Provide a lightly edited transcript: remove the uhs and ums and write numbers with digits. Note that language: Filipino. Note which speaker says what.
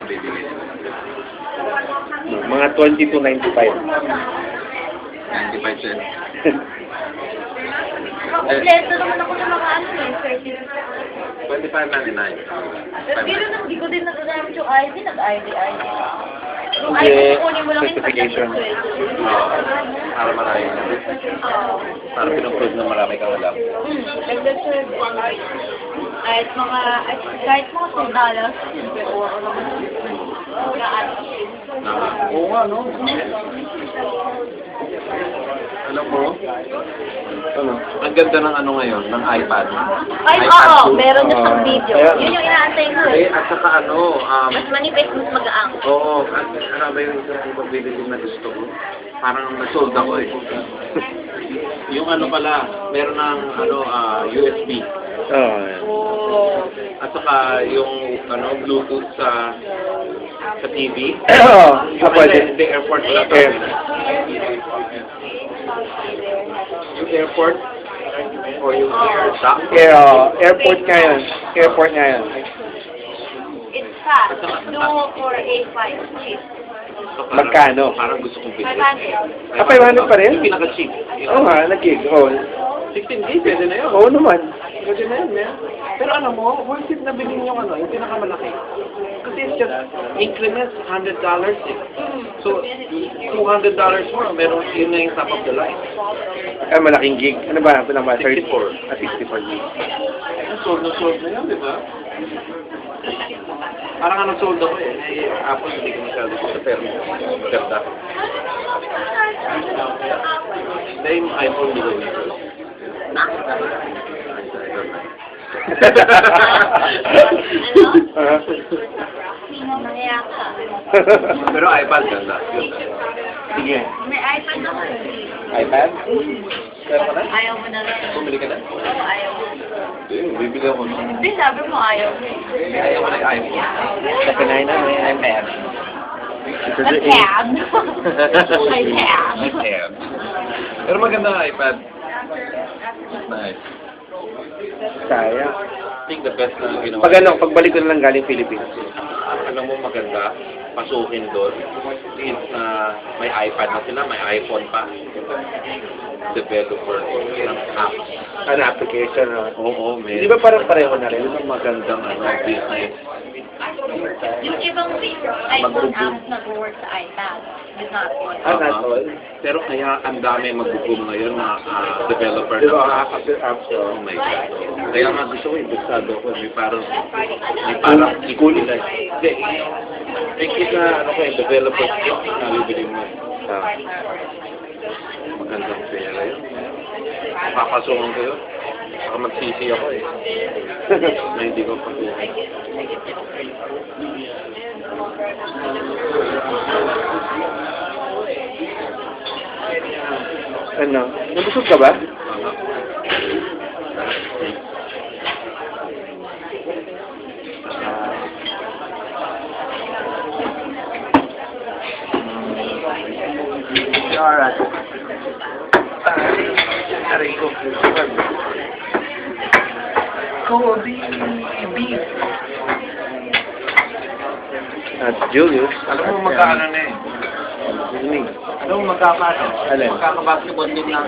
Speaker 1: bibili.
Speaker 2: Mga 20 to 95.
Speaker 1: 95 cents.
Speaker 3: Kompleto naman ako sa mga ano eh,
Speaker 1: 25.99.
Speaker 3: Pero gano'n nang di ko din nagagamit yung ID, nag-ID. Yung
Speaker 2: Hindi,
Speaker 3: ID, kukunin mo lang yung
Speaker 2: certification.
Speaker 1: Para marami. Para pinuprove na marami kang alam.
Speaker 3: Dagdag service. Kahit mga $2, siyempre, oro naman.
Speaker 1: Oo nga, no? Alam mo? Ano? Ang ganda ng ano ngayon, ng iPad.
Speaker 3: Ay, oo, meron na sa video. Yun yung inaantay ko eh.
Speaker 1: At saka ano,
Speaker 3: Mas manipis, mas magaang.
Speaker 1: oo, ano ba yung ipabilis na gusto ko? Parang nasold ako eh. Yung ano pala, meron ng ano, USB.
Speaker 2: Oh.
Speaker 1: At saka yung ano, Bluetooth sa TV.
Speaker 2: Oo,
Speaker 1: Yung
Speaker 2: pwede.
Speaker 1: the airport wala
Speaker 2: Air.
Speaker 1: Yung airport o yung airstop.
Speaker 2: Airport nga yun. Airport nga yun.
Speaker 3: It's fast. Duo for A5 cheap.
Speaker 2: Magkano?
Speaker 1: Parang gusto kong bilhin.
Speaker 3: 500.
Speaker 2: 500 pa rin?
Speaker 1: Yung pinaka-cheap.
Speaker 2: Oo nga, nag-gig. Oo.
Speaker 1: 16 gig, pwede na yun.
Speaker 2: Oo naman.
Speaker 1: Pwede na yun, man. Pero alam mo, worth it na bilhin yung ano, yung pinakamalaki. Kasi it's just increments, $100 eh. So, $200 more, meron yun na yung top of the line.
Speaker 2: Ay, malaking gig. Ano ba? Ano ba?
Speaker 1: 64.
Speaker 2: 64 gig.
Speaker 1: Sold na yun, di ba? Parang ano sold ako eh. Apple, hindi ko masyado sa termo. Ganda. Same iPhone dito.
Speaker 3: Mamaya ka.
Speaker 1: Pero iPad ganda. Yun.
Speaker 2: Sige.
Speaker 3: May iPad ako eh.
Speaker 2: iPad?
Speaker 1: Meron ka na?
Speaker 3: Ayaw mo na rin.
Speaker 1: Bumili ka na?
Speaker 3: Oo, ayaw mo.
Speaker 1: Hindi, bibili ako no.
Speaker 3: Hindi, sabi mo ayaw mo eh.
Speaker 1: Ayaw ko na yung iPhone.
Speaker 2: Nakanay na may iPad.
Speaker 3: Ang tab. May tab.
Speaker 1: May tab. Pero maganda ang iPad. Nice.
Speaker 2: Sayang.
Speaker 1: I think the best na ginawa.
Speaker 2: Pag ano, pagbalik ko na lang galing Philippines.
Speaker 1: Alam mo maganda, pasukin doon. Is na may iPad na sila, may iPhone pa. Developer ng apps.
Speaker 2: Ano, application.
Speaker 1: Oo, man.
Speaker 2: Di ba parang pareho na rin?
Speaker 1: Yun ang magandang ano, business.
Speaker 3: Yung ibang iPhone apps nag-work sa iPad. It's not all.
Speaker 2: Not all.
Speaker 1: Pero kaya ang dami mag-boom ngayon na developer
Speaker 2: Di
Speaker 1: ng
Speaker 2: ba,
Speaker 1: apps.
Speaker 2: apps,
Speaker 1: Oh my God. Kaya nga gusto ko, interesado ko. May parang
Speaker 2: Cool.
Speaker 1: nila. Hindi. May kita, ano ko yung developer kit na bibili mo. Magandang pera yun. Papasungan ko yun. Baka magsisi ako eh. Na hindi ko pa
Speaker 2: Ano? Nabusog ka ba? Alright. Aray ko. Kobe beef. At Julius.
Speaker 1: Alam mo magkano na eh.
Speaker 2: Disney.
Speaker 1: Alam mo magkakano?
Speaker 2: Alin?
Speaker 1: Magkakabasketball din lang.